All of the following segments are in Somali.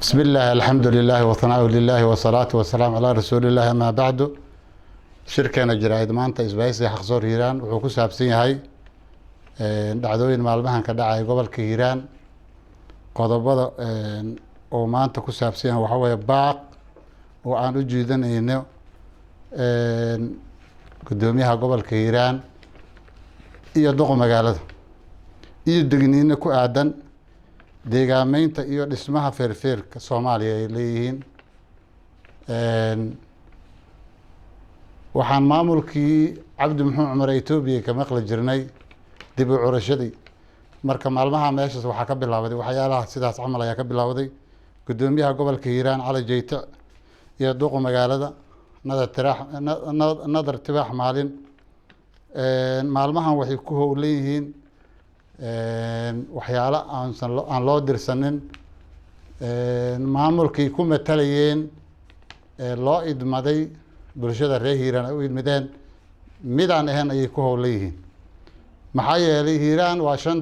بسم الله الحمد لله والثناء لله والصلاة والسلام على رسول الله ما بعد شركة جرائد maanta isbaahaysiga xaqsoor hiiraan wuxuu ku saabsan yahay dhacdooyin maalmahan ka dhacay gobolka hiiraan qodobada oo maanta ku saabsan yahay waxa weeye baaq oo aan u jeedinayno gudoomiyaha gobolka hiiraan iyo duqa magaalada iyo degniino ku aadan deegaameynta iyo dhismaha feerfeerka Soomaaliya ay leeyihiin waxaan maamulkii Cabdi Maxamed Cumar Itoobiya ka maqli jirnay dib u curashadii marka maalmaha meeshaas waxa ka bilowday waxyaalaha sidaas camal ayaa ka bilowday gudoomiyaha gobolka Hiiraan Cali Jeyte iyo duqa magaalada nadar tibaax maalin maalmahan waxay ku howleeyihiin waxyaalo aan loo dirsanin maamulkii ku matalayeen loo idmaday bulshada reer Hiiraan ay u idmadeen midaan ahayn ayay ku howleeyihiin maxaa yeelay Hiiraan waa 5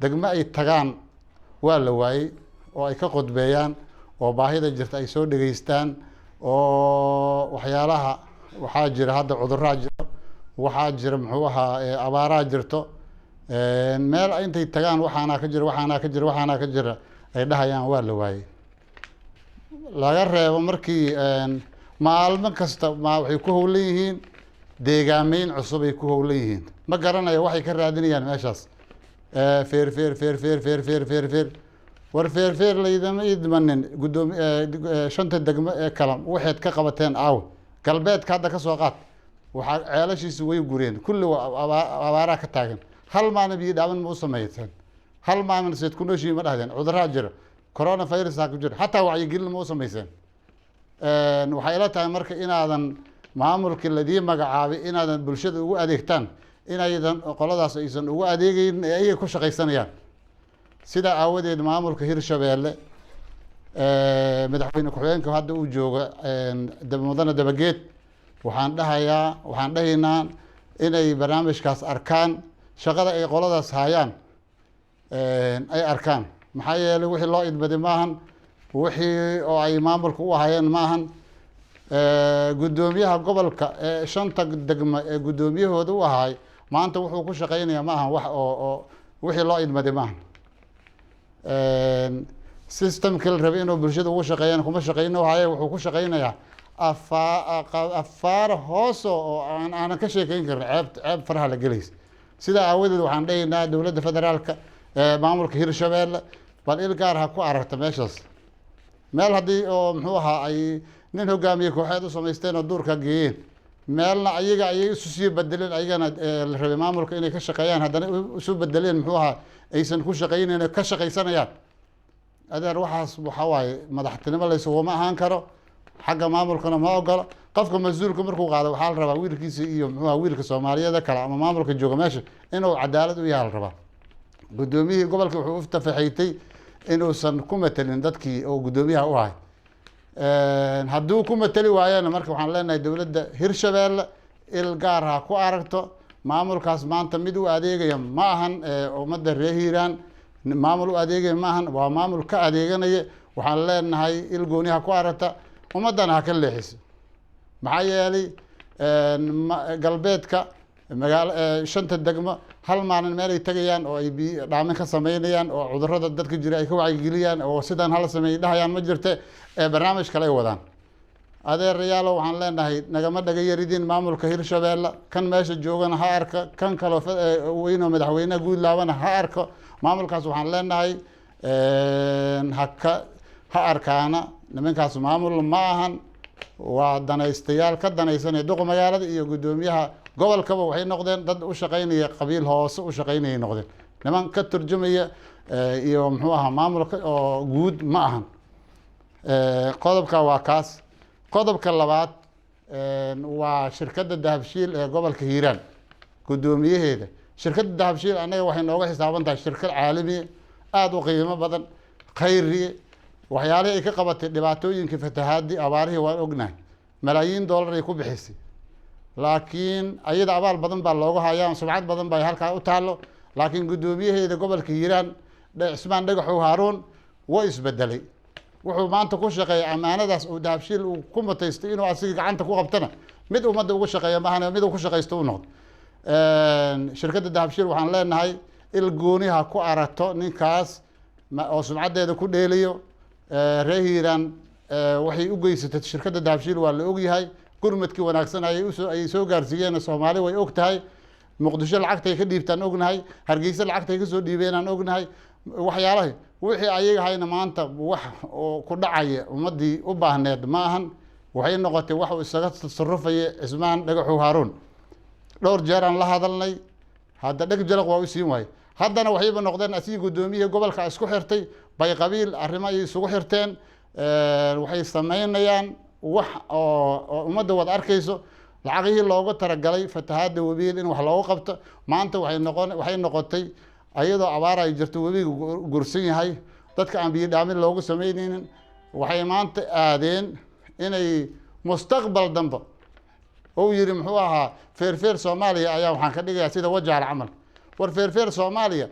degmo ay tagaan waa la waayay oo ay ka qodbeeyaan oo baahida jirta ay soo dhageystaan oo waxyaalaha waxaa jira hadda cudurro jiro waxaa jira muxuu ahaa abaaraha jirto meel intay tagaan waxaana ka jira ay dhahayaan waa la waayay laga reebo markii maalmo kasta waxay ku howlan yihiin deegaameyn cusub ay ku howlan yihiin ma garanayo waxay ka raadinayaan meeshaas feer war feer laydama idmanin gudoomiye 5 degmo ee kala waxaad ka qabateen galbeedka hadda ka soo qaad waxa ceelashiisu way gureen kulli abaara ka taagan hal maalin biyo dhaaban ma u sameeyeen hal maalin seed ku nooshiin ma dhahdeen cudurro jira corona virus ku jira hatta wacyigelin ma u sameeyeen waxay ila tahay marka inaadan maamulka ladii magacaabay inaadan bulshada ugu adeegtaan inaydan qoladaas aysan ugu adeegayn ay ku shaqaysanayaan sida aawadeed maamulka Hirshabeelle madaxweyne ku-xigeenka hadda uu jooga mudane dabageed waxaan dhahaynaa inay barnaamijkaas arkaan shaqada ay qoladaas hayaan ay arkaan maxaa yeelay wixii loo idmaday maahan wixii oo ay maamulka u hayeen maahan gudoomiyaha gobolka 5 degmo ee gudoomiyahooda u ahay maanta wuxuu ku shaqeynayaa maahan wax oo wixii loo idmaday maahan systemka la rabay inuu bulshada ugu shaqeeyaan kuma shaqeyno wuxuu ku shaqeynayaa afaar hoos oo aan ka sheekeyn karin ceeb faraha la gelays sida aawadeed waxaan dhahaynaa dowladda federaalka maamulka Hirshabeelle bal il gaar ah ku aragta meeshaas meel hadii oo muxuu ahaa ay nin hogaamiye kooxeed u sameysteen oo duurka geeyeen meelna ayaga ay isu sii bedeleen ayagana la rabay maamulka inay ka shaqeeyaan haddana isu bedeleen muxuu ahaa aysan ku shaqeynayeen ka shaqeysanayaan adeer waxaas waxa waaye madaxtinimo la isugu ahaan karo xagga maamulkana ma ogolo qofka mas'uulka markuu qaado waxa la rabaa wiilkiisa iyo muxuu wiilka Soomaaliyeed kale ama maamulka jooga meesha inuu cadaalad u yahay la rabaa gudoomiyihii gobolka wuxuu u tafaxaytay inuusan ku matalin dadkii oo gudoomiyaha u ahay hadduu ku matali waayana marka waxaan leenahay dowladda Hirshabeelle il gaar ah ku aragto maamulkaas maanta mid u adeegaya ma ahan ummadda reer Hiiraan maamul u adeegaya ma ahan waa maamul ka adeeganaya waxaan leenahay il gooniha ku aragta ummadana ha ka leexiso maxaa yeelay galbeedka magaalo 5 degmo hal maalin meel ay tagayaan oo ay dhaamin ka sameeyaan oo cudurrada dadka jira ay ka wacyigeliyaan oo sidaan hal sameeyay dhahayaan ma jirte barnaamij kale ay wadaan adeerayaalo waxaan leenahay nagama dhaga yaridin maamulka Hirshabeelle kan meesha joogana ha arka kan kale weyno madaxweynaha guud laabana ha arko maamulkaas waxaan leenahay ha arkaana nimankaas maamul ma ahan waa danaystayaal ka danaysanay duqa magaalada iyo gudoomiyaha gobolkaba waxay noqdeen dad u shaqeynaya qabiil hoose u shaqeynaya noqdeen niman ka turjumaya iyo muxuu ahaa maamulka oo guud ma ahan qodobka waa kaas qodobka labaad waa shirkadda dahabshiil ee gobolka Hiiraan gudoomiyaheeda shirkadda dahabshiil anaga waxay nooga xisaaban tahay shirkad caalami aad u qiimo badan khayri waxyaalaha ay ka qabatay dhibaatooyinka fatahaadii abaarihii waan ognahay malaayiin dollar ay ku bixisay laakiin ayada abaal badan baa looga hayaa sumcad badan baa halkaa u taalo laakiin gudoomiyaheeda gobolka Hiiraan Cismaan Dhagaxow Haaruun way isbedelay wuxuu maanta ku shaqeeya ammaanadaas uu dahabshiil uu ku mutaystay inuu asiga gacanta ku qabtana mid ummadda ugu shaqeeya maahan mid uu ku shaqaysto u noqdo shirkadda dahabshiil waxaan leenahay il gooniha ku aragto ninkaas oo sumcaddeeda ku dheeliyo reer hiiraan waxay u geysatay shirkadda dahabshiil waa la ogyahay gurmadkii wanaagsan ayay soo gaarsiiyeen soomaali way og tahay muqdisho lacagtay ka dhiibtaan ognahay hargeysa lacagtay ka soo dhiibeenaan ognahay waxyaalahay wixii ayaga hayna maanta wax oo ku dhacaya ummaddii u baahneed ma ahan waxay noqotay wax uu isaga tasarufaya cismaan dhagaxow haaruun dhowr jeer aan la hadalnay hadda dheg jalaq waa u siin waaye haddana waxayba noqdeen asigii guddoomiyihii gobolka isku xirtay bay qabiil arrimo ay isugu xirteen waxay samaynayaan wax oo ummadda wada arkayso lacagihii loogu talagalay fatahaadda webiga in wax loogu qabto maanta waxay noqotay ayadoo abaar ay jirto webiga gursan yahay dadka aan biyo dhaamin loogu samaynaynin waxay maanta aadeen inay mustaqbal dambe ou yidhi muxuu ahaa feerfeer soomaaliya ayaa waxaan ka dhigayaa sida wajaala camal war feerfeer soomaaliya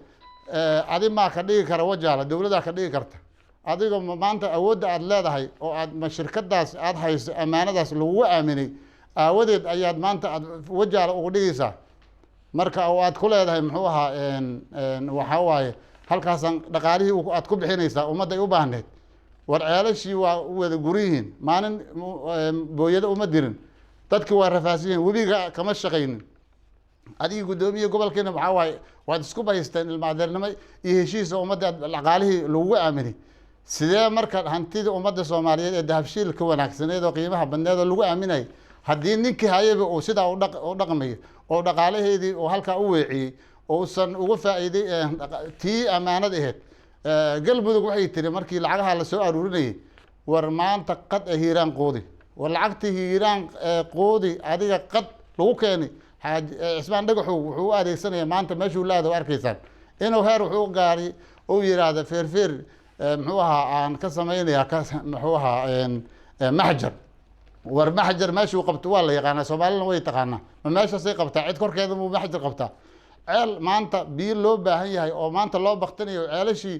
adi maa ka dhigi kara wajaala dowladaa ka dhigi karta adiga maanta awoodda aad leedahay oo aad ma shirkadaas aad hayso ammaanadaas lagugu aaminay aawadeed ayaad maanta aad wajaala ugu dhigaysaa marka oo aad ku leedahay muxuu ahaa waxaa waaye halkaasaan dhaqaalihii aad ku bixinaysaa ummadda ay u baahneed war ceelashii waa wada guryihiin maalin booyado uma dirin dadki waa rafaasiyiin webiga kama shaqaynin adigii guddoomiye gobolkiina waxaa waaye waad isku bahaysteen ilmaadeernimo iyo heshiisa ummadda dhaqaalihii lagugu aaminay sidee marka hantidii ummadda soomaaliyeed ee dahabshiil ka wanaagsaneed oo qiimaha badneed oo lagu aaminayay haddii ninkii hayaba uu sidaa u dhaqmayo oo dhaqaalaheedii uu halkaa u weeciyey ousan uga faa'iiday tii ammaanad ahayd galmudug waxay tiri markii lacagaha la soo aruurinayay war maanta qad hiiraan qoodi war lacagtii hiiraan qoodi adiga qad lagu keenay cismaan dhagaxow wuxuu u adeegsanaya maanta meeshuu laada arkaysaan inuu heer wuxuu gaari uu yidhaahda feerfeer muxuu ahaa aan ka samaynaya muxuu ahaa maxjar war maxjar meeshuu qabto waa la yaqaanaa soomaalina way taqaanaa ma meeshaasay qabtaa cid korkeeda muu maxjar qabtaa ceel maanta biyo loo baahan yahay oo maanta loo baktinayo ceelashii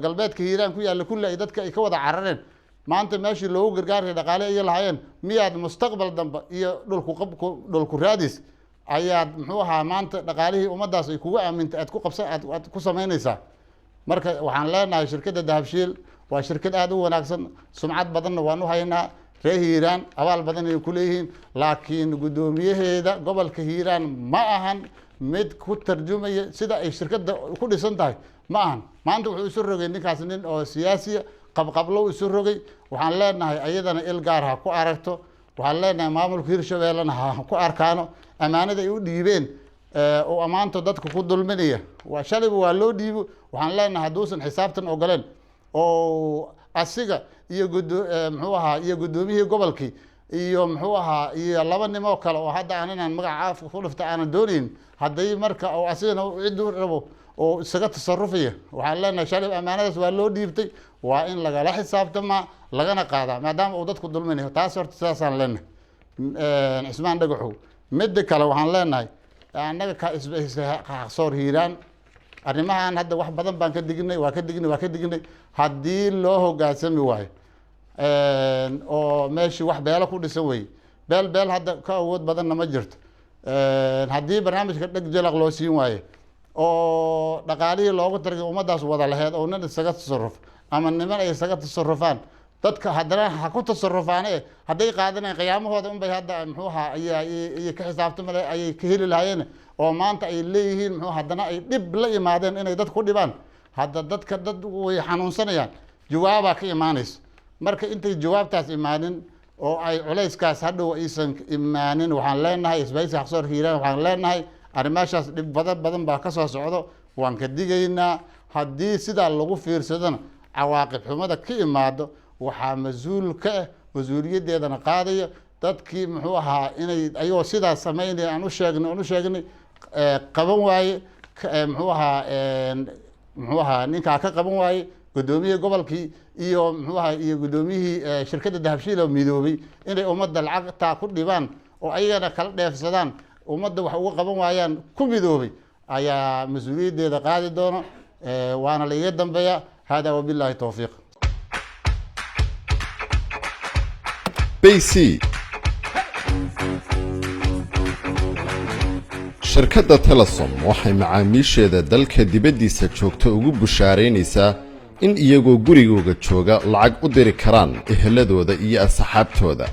galbeedka hiiraan ku yaalla kulli ay dadka ay ka wada carareen maanta meeshii loogu gargaaraya dhaqaale ay lahaayeen miyaad mustaqbal dambe iyo dhulku raadis ayaad muxuu ahaa maanta dhaqaalihii ummaddaas ay kugu aamintay aad ku samaynaysaa marka waxaan leenahay shirkadda dahabshiil waa shirkad aad u wanaagsan sumcad badanna waan u haynaa reer hiiraan abaal badan ay ku leeyihiin laakiin guddoomiyaheeda gobolka hiiraan ma ahan mid ku tarjumaya sida ay shirkadda ku dhisan tahay ma ahan maanta wuxuu isu rogay ninkaas nin oo siyaasiya qabqablo isu rogay waxaan leenahay ayadana il gaar ha ku aragto waxaan leenahay maamulka hirshabeellena ha ku arkaano ammaanada ay u dhiibeen oo ammaanta dadka ku dulminaya shalayba waa loo dhiibo waxaan leenahay hadduusan xisaabtan ogoleen oo asiga iyo muxuu ahaa iyo guddoomiyihii gobolkii iyo muxuu ahaa iyo laba nimoo kale oo hadda aanan magaca ku dhifta aanan doonayn hadday marka oo asigana cidduu rabo oo isaga tasarufaya waxaan leenahay shalay ammaanadaas waa loo dhiibtay waa in lagala xisaabtamaa lagana qaadaa maadaama uu dadku dulminayo taas horta sidaasaan leenahay cismaan dhagaxow midda kale waxaan leenahay annaga soor hiiraan arrimahan hadda wax badan baan ka dignay waa ka dignay haddii loo hogaansami waayo oo meeshii wax beelo ku dhisan weye beel hadda ka awood badanna ma jirto haddii barnaamijka dheg jalaq loo siin waayo oo dhaqaalihii loogu targay ummaddaas wada laheed oo nin isaga tasaruf ama niman ay isaga tasarufaan dadka haddana ha ku tasarufaane hadday qaadanayaan qiyaamahooda unbay hadda muxuu ahaa ayay ka xisaabtamale ayay ka heli lahaayeen oo maanta ay leeyihiin muxuu haddana ay dhib la imaadeen inay dad ku dhibaan hadda dad way xanuunsanayaan jawaabaa ka imaanaysa marka intay jawaabtaas imaanin oo ay culayskaas hadhow aysan imaanin waxaan leenahay isbaysi xaqsoor hiiraan waxaan leenahay arrimaashaas dhib badan baa ka soo socdo waan ka digaynaa haddii sidaa lagu fiirsadona cawaaqib xumada ka imaado waxaa mas-uul ka ah mas-uuliyaddeedana qaadaya dadkii muxuu ahaa inay ayagoo sidaas samaynaya aan u sheegnay qaban waaye muxuu ahaa ninkaa ka qaban waaye guddoomiyihii gobolkii iyo muxuu ahaa iyo guddoomiyihii shirkadda dahabshiil oo midoobay inay ummadda lacagtaa ku dhibaan oo ayagana kala dheefsadaan ummadda wax uga qaban waayaan ku midoobay ayaa mas-uuliyaddeeda qaadi doono waana la iga dambeeya hada wabillahi towfiiq payc shirkadda telesom waxay macaamiisheeda dalka dibaddiisa joogta ugu bushaaraynaysaa in iyagoo gurigooga jooga lacag u diri karaan eheladooda iyo asxaabtooda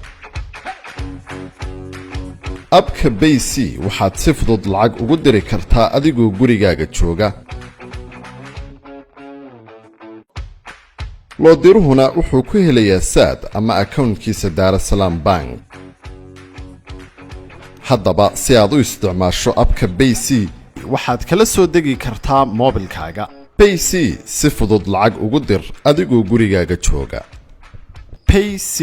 abka payc waxaad si fudud lacag ugu diri kartaa adigoo gurigaaga jooga loodiruhuna wuxuu ku helayaa saad ama akownkiisa daarasalaam bank haddaba si aad u isticmaasho abka payc waxaad kala soo degi kartaa moobilkaaga payc si fudud lacag ugu dir adigoo gurigaaga jooga payc